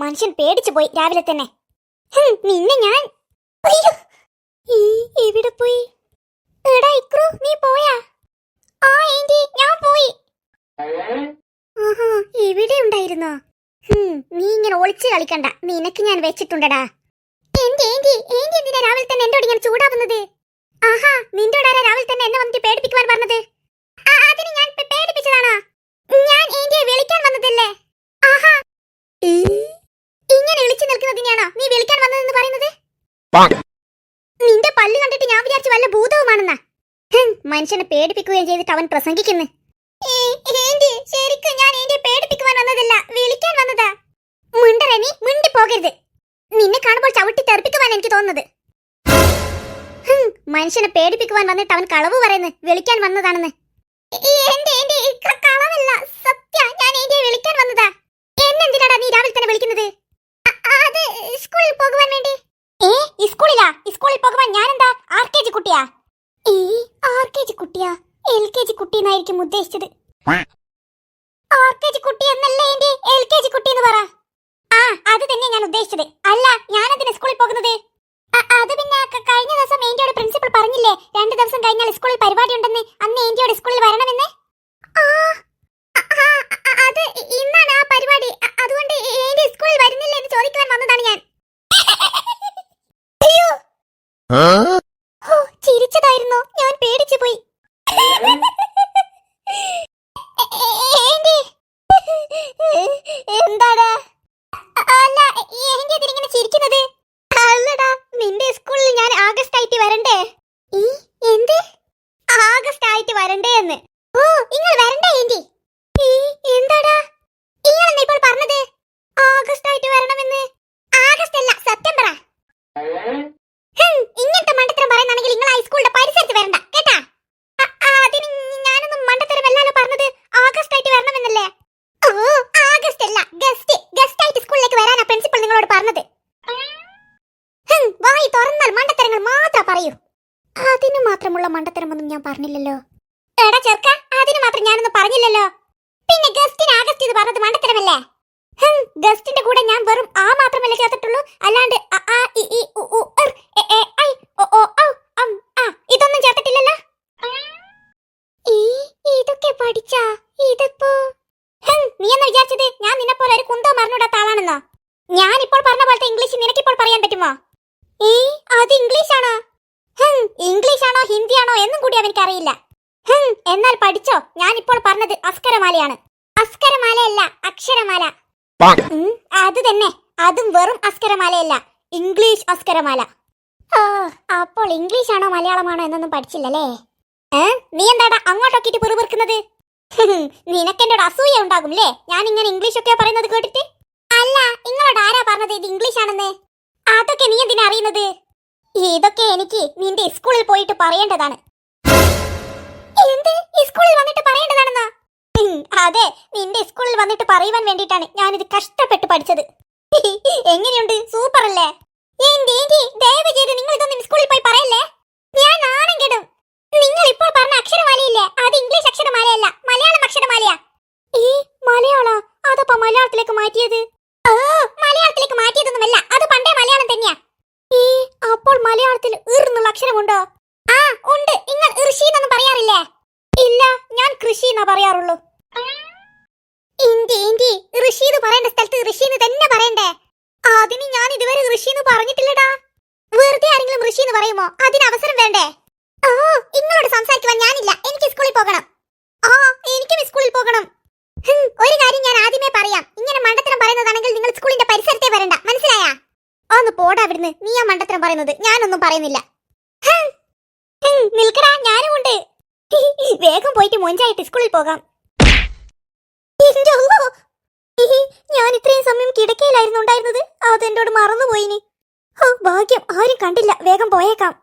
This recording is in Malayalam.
മനുഷ്യൻ പേടിച്ചു പോയി രാവിലെ തന്നെ. നിന്നെ ഞാൻ എവിടെ പോയി? എടാ ഇക്രു, നീ പോയാ? ആ ഏന്റി, ഞാൻ പോയി. ഇവിടെ ഉണ്ടായിരുന്നോ? നീ ഇങ്ങനെ ഒളിച്ചു കളിക്കണ്ട, നിനക്ക് ഞാൻ വെച്ചിട്ടുണ്ടടാ. ഏന്റി എന്തിനാ രാവിലെ തന്നെ എന്നോട് ഇങ്ങനെ ചൂടാവുന്നത്? ആഹാ, നിന്റോടാരാ രാവിലെ തന്നെ എന്നെ വന്നിട്ട് പേടിപ്പിക്കുവാൻ പറഞ്ഞത്? അതിന് ഞാൻ പേടിപ്പിച്ചതാണോ? ഞാൻ ഏന്റിയെ വിളിക്കാൻ വന്നതല്ലേ. ആഹാ, ഇങ്ങനെ വിളിച്ചു നിൽക്കുന്നതിനാണോ നീ വിളിക്കാൻ വന്നതെന്ന് പറയുന്നത്? നിന്റെ പല്ല് കണ്ടിട്ട് ഞാൻ വിചാരിച്ചു വല്ല ഭൂതവുമാണെന്നാ. മനുഷ്യനെ പേടിപ്പിക്കുകയും ചെയ്തിട്ട് അവൻ പ്രസംഗിക്കുന്നു. ശരിക്കും ഞാൻ ഏന്റിയെ പേടിപ്പിക്കുവാൻ വന്നതല്ല, വിളിക്കാൻ വന്നതാ. മിണ്ടറേ, നീ മിണ്ടി പോകരുത്. നിന്നെ കാണുമ്പോൾ ചവിട്ടി തെറിപ്പിക്കുവാൻ എനിക്ക് തോന്നുന്നത്. മനുഷ്യനെ പേടിപ്പിക്കുവാൻ വന്നിട്ട് അവൻ കളവ് പറയുന്നു വിളിക്കാൻ വന്നതാണെന്ന്. കളവല്ല, സത്യ, ഞാൻ ഏന്റിയെ വിളിക്കാൻ വന്നതാ. എന്നെന്തിനാടാ നീ രാവിലെ തന്നെ വിളിക്കുന്നത്? അത് സ്കൂളിൽ പോകുവാൻ വേണ്ടി. സ്കൂളിൽ പോകുവാൻ ഞാനെന്താ RKG കുട്ടിയാ? RKG കുട്ടിയാ? LKG കുട്ടി എന്നായിരിക്കും ഉദ്ദേശിച്ചത്. RKG കുട്ടി എന്നല്ല ഏന്റി, LKG കുട്ടി എന്ന് പറ. അത് തന്നെ ഞാൻ ഉദ്ദേശിച്ചത്. അല്ല, ഞാനെന്തിനാ സ്കൂളിൽ പോകുന്നത്? അത് പിന്നെ കഴിഞ്ഞ ദിവസം ഏന്റിയോട് പ്രിൻസിപ്പൽ പറഞ്ഞില്ലേ 2 ദിവസം കഴിഞ്ഞാൽ സ്കൂളിൽ പരിപാടി ഉണ്ടെന്ന്. അന്ന് ഏന്റിയോട് സ്കൂളിൽ വരണമെന്ന്. അത് ഇന്നാണ് ആ പരിപാടി. അതുകൊണ്ട് ഏന്റി സ്കൂളിൽ വരുന്നില്ല എന്ന് ചോദിക്കാൻ വന്നതാണ് ഞാൻ. ചിരിച്ചതായിരുന്നോ? ഞാൻ പേടിച്ചു പോയി. എന്താടാ? അല്ല, ഏന്റി ഇതിങ്ങനെ ചിരിക്കുന്നത്? അല്ലടാ, നിന്റെ സ്കൂളിൽ ഞാൻ ആഗസ്റ്റ് ആയിട്ട് വരണ്ടേ? എന്ത് ആഗസ്റ്റ് ആയിട്ട് വരണ്ടേ എന്ന്? നിങ്ങൾ വരണ്ടേ ഏന്റി? എന്താടാ ഇയാളെന്നെ ഇപ്പോൾ പറഞ്ഞത്? ആഗസ്റ്റ് ആയിട്ട് വരണമെന്ന്? ആഗസ്റ്റ് അല്ല, സെപ്റ്റംബറാ. ഇങ്ങനത്തെ മണ്ടത്തരം പറയുന്നാണെങ്കിൽ നിങ്ങൾ ഹൈസ്കൂളിന്റെ പരിസരത്ത് വരണ്ട കേട്ടാ. അതിന് ഞാനൊന്നും മണ്ടത്തരമല്ലല്ലോ പറഞ്ഞത്. ആഗസ്റ്റ് ആയിട്ട് വരണമെന്നല്ലേ? ആഗസ്റ്റ് അല്ല, ഗസ്റ്റ് ആയിട്ട് സ്കൂളിലേക്ക് വരാനാ പ്രിൻസിപ്പൽ നിങ്ങളോട് പറഞ്ഞത്. വായി തുറന്നാൽ മണ്ടത്തരങ്ങൾ മാത്രം പറയൂ. അതിന് മാത്രമുള്ള മണ്ടത്തരമൊന്നും ഞാൻ പറഞ്ഞില്ലല്ലോ. എടാ ചെറുക്ക, അതിന് മാത്രം ഞാനൊന്നും പറഞ്ഞില്ലല്ലോ. പിന്നെ ഗസ്റ്റിന് ആഗസ്റ്റ് എന്ന് പറഞ്ഞത് മണ്ടത്തരമല്ലേ? ഗസ്റ്റിന്റെ കൂടെ ഞാൻ വെറും ആ മാത്രമല്ലേ ചേർത്തിട്ടുള്ളൂ, അല്ലാണ്ട് ഇതൊന്നും ചേർത്തിട്ടില്ലല്ലോ. ഇതൊക്കെ പഠിച്ചാ ഇതിപ്പോ? നീ എന്ന് വിചാരിച്ചത് ഞാൻ നിന്നെ പോലെ ഒരു കുന്തോ മറിഞ്ഞൂടാത്ത ആളാണെന്നോ? ഞാനിപ്പോൾ പറഞ്ഞ പോലത്തെ ഇംഗ്ലീഷ് നിനക്കിപ്പോൾ പറയാൻ പറ്റുമോ? അത് ഇംഗ്ലീഷാണോ? ഇംഗ്ലീഷാണോ ഹിന്ദിയാണോ എന്നും കൂടി എനിക്കറിയില്ല. എന്നാൽ പഠിച്ചോ, ഞാനിപ്പോൾ പറഞ്ഞത് അസ്കരമാലയാണ്. അസ്കരമാലയല്ല, അക്ഷരമാല. അത് തന്നെ, അതും വെറും അസ്കരമാലയല്ല, ഇംഗ്ലീഷ് അസ്കരമാല. അപ്പോൾ ഇംഗ്ലീഷ് ആണോ മലയാളമാണോ എന്നൊന്നും പഠിച്ചില്ലല്ലേ? നീ എന്താടാ അങ്ങോട്ടൊക്കെ പിറുപിറുക്കുന്നത്? നിനക്കെന്നോട് അസൂയ ഉണ്ടാകുംല്ലേ ഞാൻ ഇങ്ങനെ ഇംഗ്ലീഷ് ഒക്കെ പറയുന്നത് കേട്ടിട്ട്? അല്ല, നിങ്ങളോട് ആരാ പറഞ്ഞത് ഇത് ഇംഗ്ലീഷ് ആണെന്ന്? അതൊക്കെ നീ എന്തിനാ അറിയുന്നത്? ഇതൊക്കെ എനിക്ക് നിന്റെ സ്കൂളിൽ പോയിട്ട് പറയേണ്ടതാണ്. എന്ത്, സ്കൂളിൽ വന്നിട്ട് പറയേണ്ടതാണെന്നോ? അതെ, നിന്റെ സ്കൂളിൽ വന്നിട്ട് പറയുവാൻ വേണ്ടിയിട്ടാണ് ഞാനിത് കഷ്ടപ്പെട്ട് പഠിച്ചത്. എങ്ങനെയുണ്ട്? സൂപ്പർ അല്ലേ? ദയവ് ചെയ്ത് നിങ്ങൾ ഇതൊന്നും സ്കൂളിൽ പോയി പറയല്ലേ, ഞാൻ നാണം കെടും. നിങ്ങൾ ഇപ്പോൾ പറഞ്ഞ അക്ഷരമാലയില്ലേ, അത് ഇംഗ്ലീഷ് അക്ഷരമാലയല്ല, മലയാളം അക്ഷരമാലയാ. മലയാള? അതപ്പോ മലയാളത്തിലേക്ക് മാറ്റിയത്? മലയാളത്തിലേക്ക് മാറ്റിയതൊന്നുമല്ല, അത് പണ്ടേ മലയാളം തന്നെയാ. അപ്പോൾ മലയാളത്തിൽ എന്നുള്ള അക്ഷരമുണ്ടോ? ഉണ്ട്. നിങ്ങൾ ഋഷി എന്നൊന്നും പറയാറില്ലേ? ഇല്ല, ഞാൻ കൃഷി എന്നാ പറയാറുള്ളൂ. ഋഷി എന്ന് പറയേണ്ട സ്ഥലത്ത് ഋഷി എന്ന് തന്നെ പറയണ്ടേ? അതിന് ഞാൻ ഇതുവരെ ഋഷി എന്ന് പറഞ്ഞിട്ടില്ലടാ. വെറുതെ ആരെങ്കിലും ഋഷി എന്ന് പറയുമോ? അതിന് അവസരം വേണ്ടേ? നിങ്ങളോട് സംസാരിക്കുവാൻ ഞാനില്ല, എനിക്ക് സ്കൂളിൽ പോകണം. എനിക്കും സ്കൂളിൽ പോകണം. ഒരു കാര്യം ഞാൻ ആദ്യമേ പറയാം, ഇങ്ങനെ മണ്ടത്തരം പറയുന്നതാണെങ്കിൽ നിങ്ങൾ സ്കൂളിന്റെ പരിസരത്തെ വരണ്ട, മനസ്സിലായാ? ഒന്ന് പോടാ അവിടുന്ന്. നീ ആ മണ്ടത്തരം പറയുന്നത്, ഞാനൊന്നും പറയുന്നില്ല. നിൽക്കടാ, ഞാനും ഉണ്ട്. വേഗം പോയിട്ട് മൊഞ്ചായിട്ട് സ്കൂളിൽ പോകാം. ഞാൻ ഇത്രയും സമയം കിടക്കയിലായിരുന്നു ഉണ്ടായിരുന്നത്, അതെന്നോട് മറന്നുപോയിനി. ഭാഗ്യം, ആരും കണ്ടില്ല. വേഗം പോയേക്കാം.